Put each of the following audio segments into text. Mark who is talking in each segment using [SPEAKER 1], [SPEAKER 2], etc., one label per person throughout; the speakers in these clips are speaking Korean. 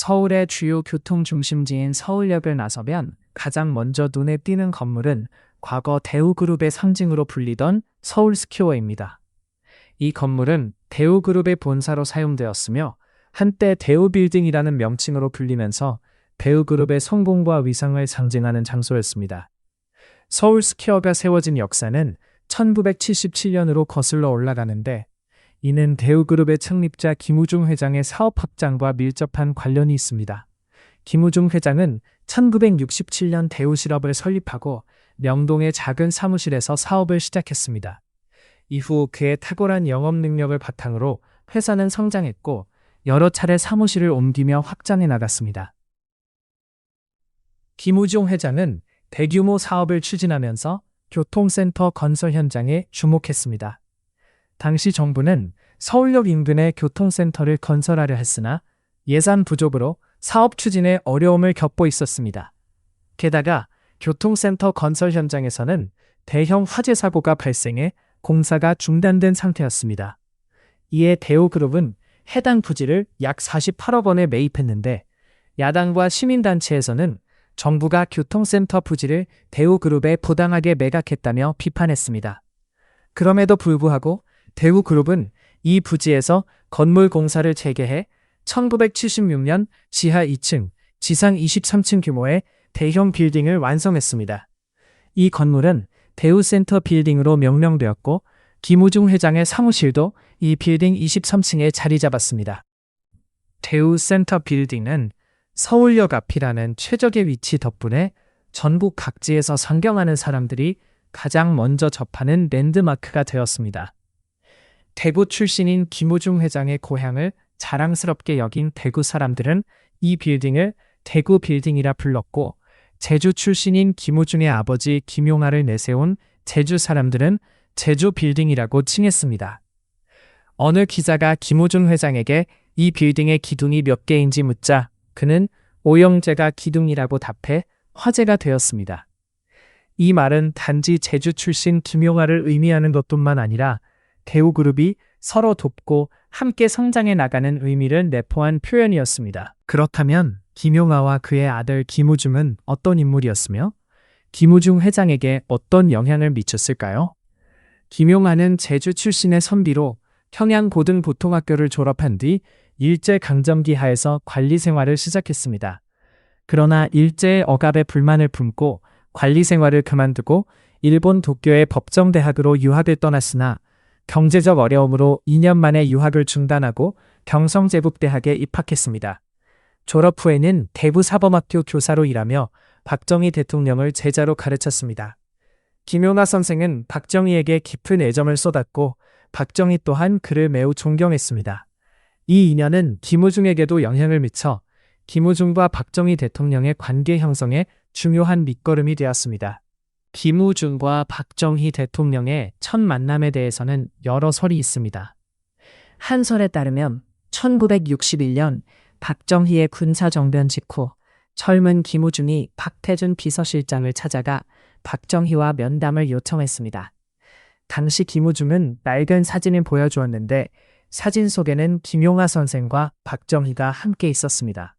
[SPEAKER 1] 서울의 주요 교통 중심지인 서울역을 나서면 가장 먼저 눈에 띄는 건물은 과거 대우그룹의 상징으로 불리던 서울스퀘어입니다. 이 건물은 대우그룹의 본사로 사용되었으며 한때 대우빌딩이라는 명칭으로 불리면서 대우그룹의 성공과 위상을 상징하는 장소였습니다. 서울스퀘어가 세워진 역사는 1977년으로 거슬러 올라가는데 이는 대우그룹의 창립자 김우중 회장의 사업 확장과 밀접한 관련이 있습니다. 김우중 회장은 1967년 대우실업을 설립하고 명동의 작은 사무실에서 사업을 시작했습니다. 이후 그의 탁월한 영업 능력을 바탕으로 회사는 성장했고 여러 차례 사무실을 옮기며 확장해 나갔습니다. 김우중 회장은 대규모 사업을 추진하면서 교통센터 건설 현장에 주목했습니다. 당시 정부는 서울역 인근에 교통센터를 건설하려 했으나 예산 부족으로 사업 추진에 어려움을 겪고 있었습니다. 게다가 교통센터 건설 현장에서는 대형 화재 사고가 발생해 공사가 중단된 상태였습니다. 이에 대우그룹은 해당 부지를 약 48억 원에 매입했는데 야당과 시민단체에서는 정부가 교통센터 부지를 대우그룹에 부당하게 매각했다며 비판했습니다. 그럼에도 불구하고 대우그룹은 이 부지에서 건물 공사를 재개해 1976년 지하 2층, 지상 23층 규모의 대형 빌딩을 완성했습니다. 이 건물은 대우센터 빌딩으로 명명되었고 김우중 회장의 사무실도 이 빌딩 23층에 자리 잡았습니다. 대우센터 빌딩은 서울역 앞이라는 최적의 위치 덕분에 전국 각지에서 상경하는 사람들이 가장 먼저 접하는 랜드마크가 되었습니다. 대구 출신인 김우중 회장의 고향을 자랑스럽게 여긴 대구 사람들은 이 빌딩을 대구 빌딩이라 불렀고 제주 출신인 김우중의 아버지 김용하를 내세운 제주 사람들은 제주 빌딩이라고 칭했습니다. 어느 기자가 김우중 회장에게 이 빌딩의 기둥이 몇 개인지 묻자 그는 오영재가 기둥이라고 답해 화제가 되었습니다. 이 말은 단지 제주 출신 김용하를 의미하는 것뿐만 아니라 대우그룹이 서로 돕고 함께 성장해 나가는 의미를 내포한 표현이었습니다. 그렇다면 김용하와 그의 아들 김우중은 어떤 인물이었으며 김우중 회장에게 어떤 영향을 미쳤을까요? 김용하는 제주 출신의 선비로 평양고등보통학교를 졸업한 뒤 일제강점기 하에서 관리 생활을 시작했습니다. 그러나 일제의 억압에 불만을 품고 관리 생활을 그만두고 일본 도쿄의 법정대학으로 유학을 떠났으나 경제적 어려움으로 2년 만에 유학을 중단하고 경성제국대학에 입학했습니다. 졸업 후에는 대부사범학교 교사로 일하며 박정희 대통령을 제자로 가르쳤습니다. 김용하 선생은 박정희에게 깊은 애정을 쏟았고 박정희 또한 그를 매우 존경했습니다. 이 인연은 김우중에게도 영향을 미쳐 김우중과 박정희 대통령의 관계 형성에 중요한 밑거름이 되었습니다. 김우중과 박정희 대통령의 첫 만남에 대해서는 여러 설이 있습니다. 한 설에 따르면 1961년 박정희의 군사정변 직후 젊은 김우중이 박태준 비서실장을 찾아가 박정희와 면담을 요청했습니다. 당시 김우중은 낡은 사진을 보여주었는데 사진 속에는 김용하 선생과 박정희가 함께 있었습니다.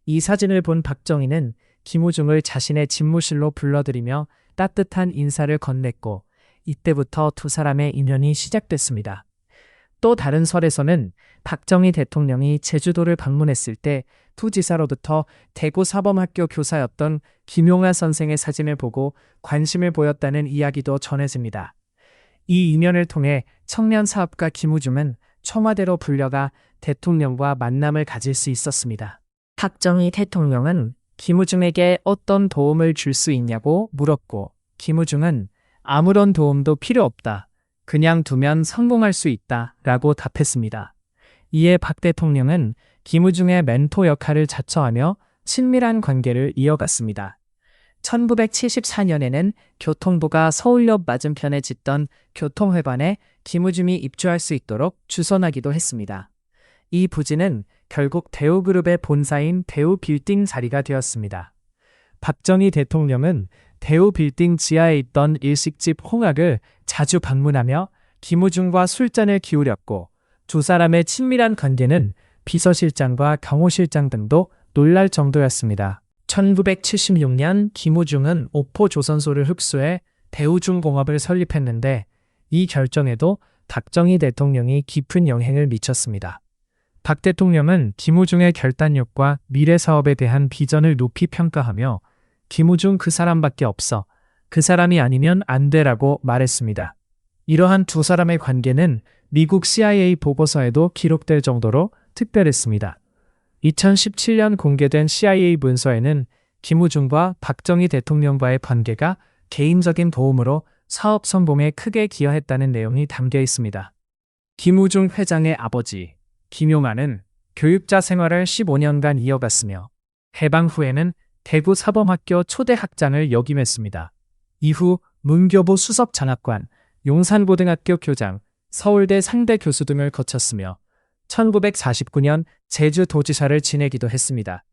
[SPEAKER 1] 이 사진을 본 박정희는 김우중을 자신의 집무실로 불러들이며 따뜻한 인사를 건넸고 이때부터 두 사람의 인연이 시작됐습니다. 또 다른 설에서는 박정희 대통령이 제주도를 방문했을 때 투지사로부터 대구사범학교 교사였던 김용하 선생의 사진을 보고 관심을 보였다는 이야기도 전해집니다. 이 인연을 통해 청년 사업가 김우중은 청와대로 불려가 대통령과 만남을 가질 수 있었습니다. 박정희 대통령은 김우중에게 어떤 도움을 줄 수 있냐고 물었고 김우중은 아무런 도움도 필요 없다. 그냥 두면 성공할 수 있다. 라고 답했습니다. 이에 박 대통령은 김우중의 멘토 역할을 자처하며 친밀한 관계를 이어갔습니다. 1974년에는 교통부가 서울역 맞은편에 짓던 교통회관에 김우중이 입주할 수 있도록 주선하기도 했습니다. 이 부지는 결국 대우그룹의 본사인 대우빌딩 자리가 되었습니다. 박정희 대통령은 대우빌딩 지하에 있던 일식집 홍학을 자주 방문하며 김우중과 술잔을 기울였고 두 사람의 친밀한 관계는 비서실장과 경호실장 등도 놀랄 정도였습니다. 1976년 김우중은 오포조선소를 흡수해 대우중공업을 설립했는데 이 결정에도 박정희 대통령이 깊은 영향을 미쳤습니다. 박 대통령은 김우중의 결단력과 미래 사업에 대한 비전을 높이 평가하며 김우중 그 사람밖에 없어. 그 사람이 아니면 안 돼라고 말했습니다. 이러한 두 사람의 관계는 미국 CIA 보고서에도 기록될 정도로 특별했습니다. 2017년 공개된 CIA 문서에는 김우중과 박정희 대통령과의 관계가 개인적인 도움으로 사업 성공에 크게 기여했다는 내용이 담겨 있습니다. 김우중 회장의 아버지 김용환은 교육자 생활을 15년간 이어갔으며 해방 후에는 대구 사범학교 초대학장을 역임했습니다. 이후 문교부 수석장학관, 용산고등학교 교장, 서울대 상대 교수 등을 거쳤으며 1949년 제주도지사를 지내기도 했습니다.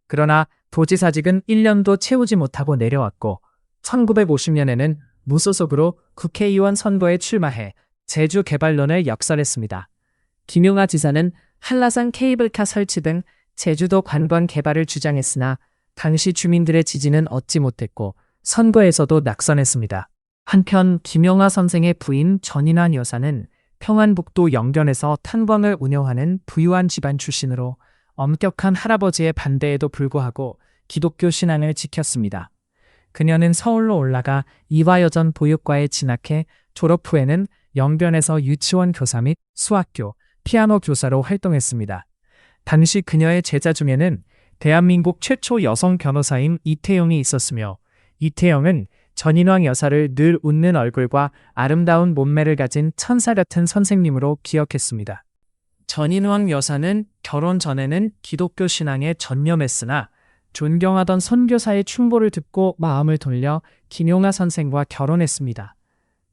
[SPEAKER 1] 그러나 도지사직은 1년도 채우지 못하고 내려왔고 1950년에는 무소속으로 국회의원 선거에 출마해 제주개발론을 역설했습니다. 김용하 지사는 한라산 케이블카 설치 등 제주도 관광 개발을 주장했으나 당시 주민들의 지지는 얻지 못했고 선거에서도 낙선했습니다. 한편 김용하 선생의 부인 전인환 여사는 평안북도 영변에서 탄광을 운영하는 부유한 집안 출신으로 엄격한 할아버지의 반대에도 불구하고 기독교 신앙을 지켰습니다. 그녀는 서울로 올라가 이화여전 보육과에 진학해 졸업 후에는 영변에서 유치원 교사 및 수학교, 피아노 교사로 활동했습니다. 당시 그녀의 제자 중에는 대한민국 최초 여성 변호사인 이태영이 있었으며 이태영은 전인왕 여사를 늘 웃는 얼굴과 아름다운 몸매를 가진 천사 같은 선생님으로 기억했습니다. 전인왕 여사는 결혼 전에는 기독교 신앙에 전념했으나 존경하던 선교사의 충고를 듣고 마음을 돌려 김용하 선생과 결혼했습니다.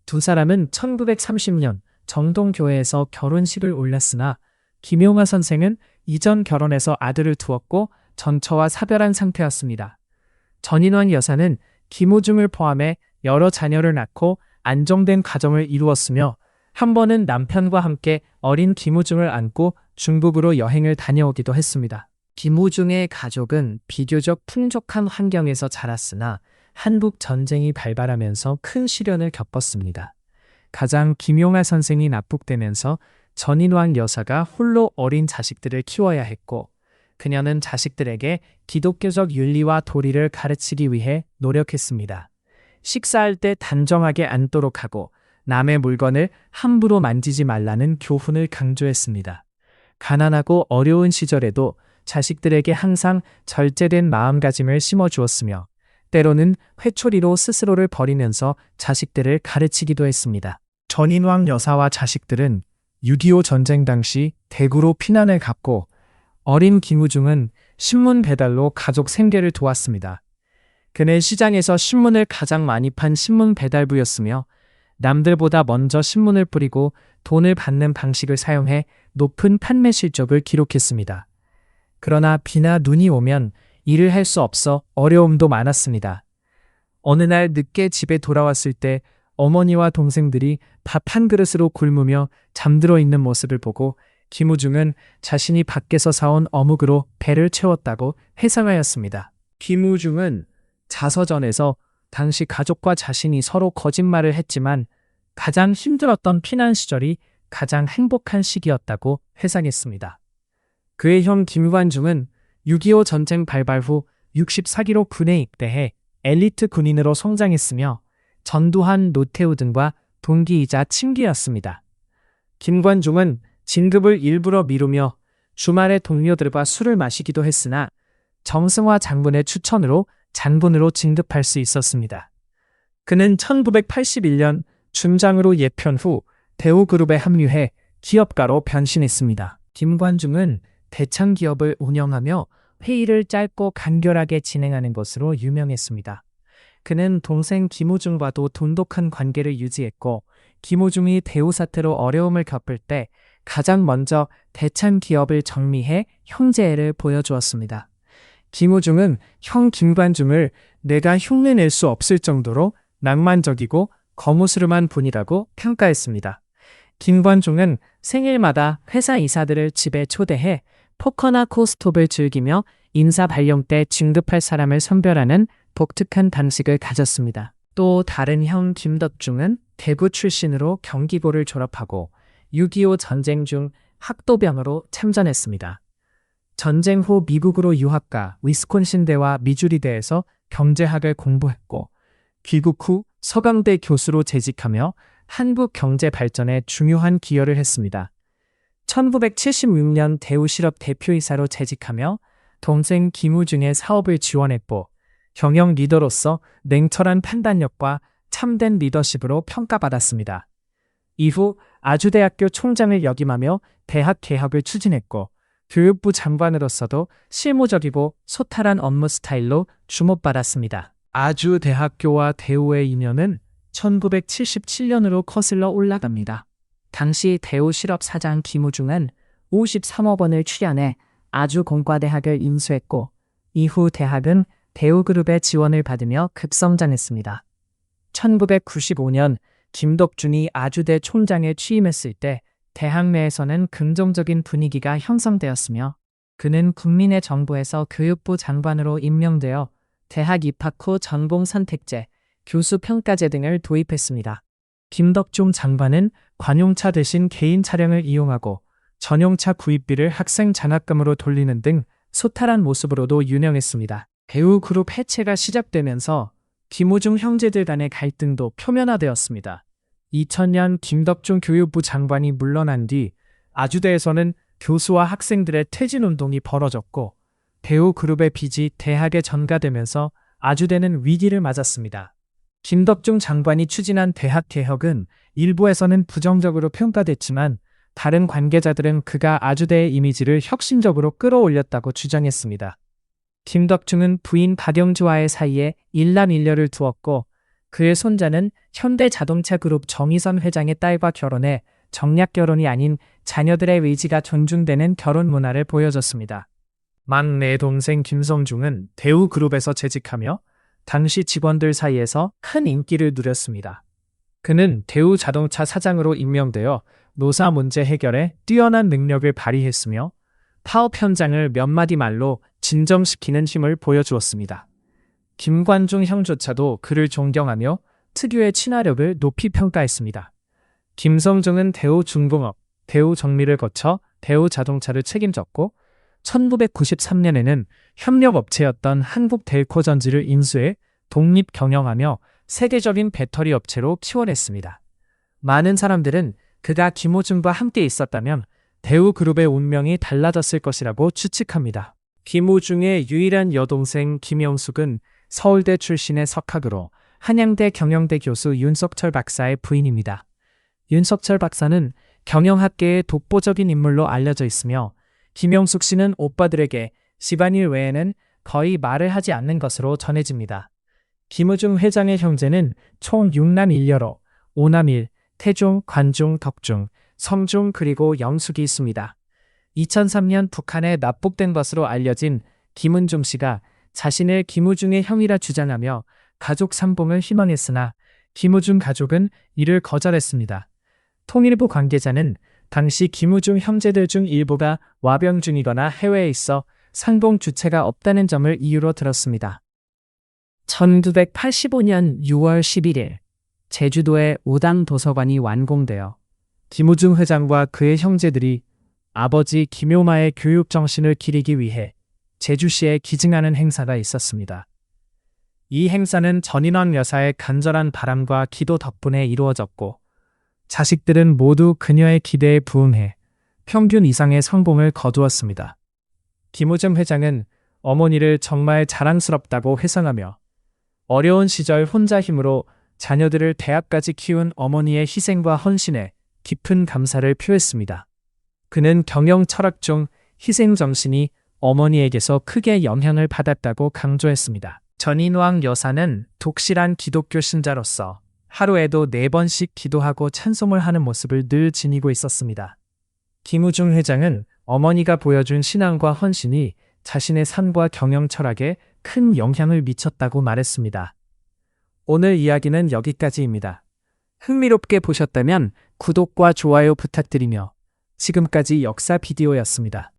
[SPEAKER 1] 두 사람은 1930년 정동교회에서 결혼식을 올렸으나 김용하 선생은 이전 결혼에서 아들을 두었고 전처와 사별한 상태였습니다. 전인환 여사는 김우중을 포함해 여러 자녀를 낳고 안정된 가정을 이루었으며 한 번은 남편과 함께 어린 김우중을 안고 중국으로 여행을 다녀오기도 했습니다. 김우중의 가족은 비교적 풍족한 환경에서 자랐으나 한국 전쟁이 발발하면서 큰 시련을 겪었습니다. 가장 김용하 선생이 납북되면서 전인왕 여사가 홀로 어린 자식들을 키워야 했고 그녀는 자식들에게 기독교적 윤리와 도리를 가르치기 위해 노력했습니다. 식사할 때 단정하게 앉도록 하고 남의 물건을 함부로 만지지 말라는 교훈을 강조했습니다. 가난하고 어려운 시절에도 자식들에게 항상 절제된 마음가짐을 심어주었으며 때로는 회초리로 스스로를 버리면서 자식들을 가르치기도 했습니다. 전인왕 여사와 자식들은 6.25 전쟁 당시 대구로 피난을 갔고 어린 김우중은 신문 배달로 가족 생계를 도왔습니다. 그는 시장에서 신문을 가장 많이 판 신문 배달부였으며 남들보다 먼저 신문을 뿌리고 돈을 받는 방식을 사용해 높은 판매 실적을 기록했습니다. 그러나 비나 눈이 오면 일을 할 수 없어 어려움도 많았습니다. 어느 날 늦게 집에 돌아왔을 때 어머니와 동생들이 밥 한 그릇으로 굶으며 잠들어 있는 모습을 보고 김우중은 자신이 밖에서 사온 어묵으로 배를 채웠다고 회상하였습니다. 김우중은 자서전에서 당시 가족과 자신이 서로 거짓말을 했지만 가장 힘들었던 피난 시절이 가장 행복한 시기였다고 회상했습니다. 그의 형 김관중은 6.25 전쟁 발발 후 64기로 군에 입대해 엘리트 군인으로 성장했으며 전두환, 노태우 등과 동기이자 친기였습니다. 김관중은 진급을 일부러 미루며 주말에 동료들과 술을 마시기도 했으나 정승화 장군의 추천으로 장군으로 진급할 수 있었습니다. 그는 1981년 중장으로 예편 후 대우그룹에 합류해 기업가로 변신했습니다. 김관중은 대창기업을 운영하며 회의를 짧고 간결하게 진행하는 것으로 유명했습니다. 그는 동생 김우중과도 돈독한 관계를 유지했고 김우중이 대우 사태로 어려움을 겪을 때 가장 먼저 대창기업을 정리해 형제애를 보여주었습니다. 김우중은 형 김관중을 내가 흉내낼 수 없을 정도로 낭만적이고 거무스름한 분이라고 평가했습니다. 김관중은 생일마다 회사 이사들을 집에 초대해 포커나 코스톱을 즐기며 인사 발령 때 진급할 사람을 선별하는 독특한 방식을 가졌습니다. 또 다른 형 김덕중은 대구 출신으로 경기고를 졸업하고 6.25 전쟁 중 학도병으로 참전했습니다. 전쟁 후 미국으로 유학가 위스콘신대와 미주리대에서 경제학을 공부했고 귀국 후 서강대 교수로 재직하며 한국 경제 발전에 중요한 기여를 했습니다. 1976년 대우실업 대표이사로 재직하며 동생 김우중의 사업을 지원했고 경영 리더로서 냉철한 판단력과 참된 리더십으로 평가받았습니다. 이후 아주대학교 총장을 역임하며 대학 개혁을 추진했고 교육부 장관으로서도 실무적이고 소탈한 업무 스타일로 주목받았습니다. 아주대학교와 대우의 인연은 1977년으로 거슬러 올라갑니다. 당시 대우실업 사장 김우중은 53억 원을 출연해 아주공과대학을 인수했고 이후 대학은 대우그룹의 지원을 받으며 급성장했습니다. 1995년 김덕중이 아주대 총장에 취임했을 때 대학 내에서는 긍정적인 분위기가 형성되었으며 그는 국민의 정부에서 교육부 장관으로 임명되어 대학 입학 후 전공 선택제, 교수 평가제 등을 도입했습니다. 김덕중 장관은 관용차 대신 개인 차량을 이용하고 전용차 구입비를 학생 장학금으로 돌리는 등 소탈한 모습으로도 유명했습니다. 대우그룹 해체가 시작되면서 김우중 형제들 간의 갈등도 표면화되었습니다. 2000년 김덕중 교육부 장관이 물러난 뒤 아주대에서는 교수와 학생들의 퇴진운동이 벌어졌고 대우그룹의 빚이 대학에 전가되면서 아주대는 위기를 맞았습니다. 김덕중 장관이 추진한 대학 개혁은 일부에서는 부정적으로 평가됐지만 다른 관계자들은 그가 아주대의 이미지를 혁신적으로 끌어올렸다고 주장했습니다. 김덕중은 부인 박영주와의 사이에 일남일녀를 두었고 그의 손자는 현대자동차그룹 정의선 회장의 딸과 결혼해 정략결혼이 아닌 자녀들의 의지가 존중되는 결혼 문화를 보여줬습니다. 막내 동생 김성중은 대우그룹에서 재직하며 당시 직원들 사이에서 큰 인기를 누렸습니다. 그는 대우자동차 사장으로 임명되어 노사 문제 해결에 뛰어난 능력을 발휘했으며 파업 현장을 몇 마디 말로 진정시키는 힘을 보여주었습니다. 김관중 형조차도 그를 존경하며 특유의 친화력을 높이 평가했습니다. 김성중은 대우중공업, 대우정미를 거쳐 대우자동차를 책임졌고 1993년에는 협력업체였던 한국델코전지를 인수해 독립 경영하며 세계적인 배터리 업체로 키워냈습니다. 많은 사람들은 그가 김우중과 함께 있었다면 대우그룹의 운명이 달라졌을 것이라고 추측합니다. 김우중의 유일한 여동생 김영숙은 서울대 출신의 석학으로 한양대 경영대 교수 윤석철 박사의 부인입니다. 윤석철 박사는 경영학계의 독보적인 인물로 알려져 있으며 김영숙 씨는 오빠들에게 집안일 외에는 거의 말을 하지 않는 것으로 전해집니다. 김우중 회장의 형제는 총 6남 1녀로 오남 1, 태중, 관중, 덕중, 성중 그리고 영숙이 있습니다. 2003년 북한에 납북된 것으로 알려진 김은중 씨가 자신을 김우중의 형이라 주장하며 가족 상봉을 희망했으나 김우중 가족은 이를 거절했습니다. 통일부 관계자는 당시 김우중 형제들 중 일부가 와병 중이거나 해외에 있어 상봉 주체가 없다는 점을 이유로 들었습니다. 1985년 6월 11일 제주도의 우당 도서관이 완공되어 김우중 회장과 그의 형제들이 아버지 김효마의 교육 정신을 기리기 위해 제주시에 기증하는 행사가 있었습니다. 이 행사는 전인원 여사의 간절한 바람과 기도 덕분에 이루어졌고 자식들은 모두 그녀의 기대에 부응해 평균 이상의 성공을 거두었습니다. 김우중 회장은 어머니를 정말 자랑스럽다고 회상하며 어려운 시절 혼자 힘으로 자녀들을 대학까지 키운 어머니의 희생과 헌신에 깊은 감사를 표했습니다. 그는 경영 철학 중 희생 정신이 어머니에게서 크게 영향을 받았다고 강조했습니다. 전인왕 여사는 독실한 기독교 신자로서 하루에도 4번씩 기도하고 찬송을 하는 모습을 늘 지니고 있었습니다. 김우중 회장은 어머니가 보여준 신앙과 헌신이 자신의 삶과 경영 철학에 큰 영향을 미쳤다고 말했습니다. 오늘 이야기는 여기까지입니다. 흥미롭게 보셨다면 구독과 좋아요 부탁드리며 지금까지 역사 비디오였습니다.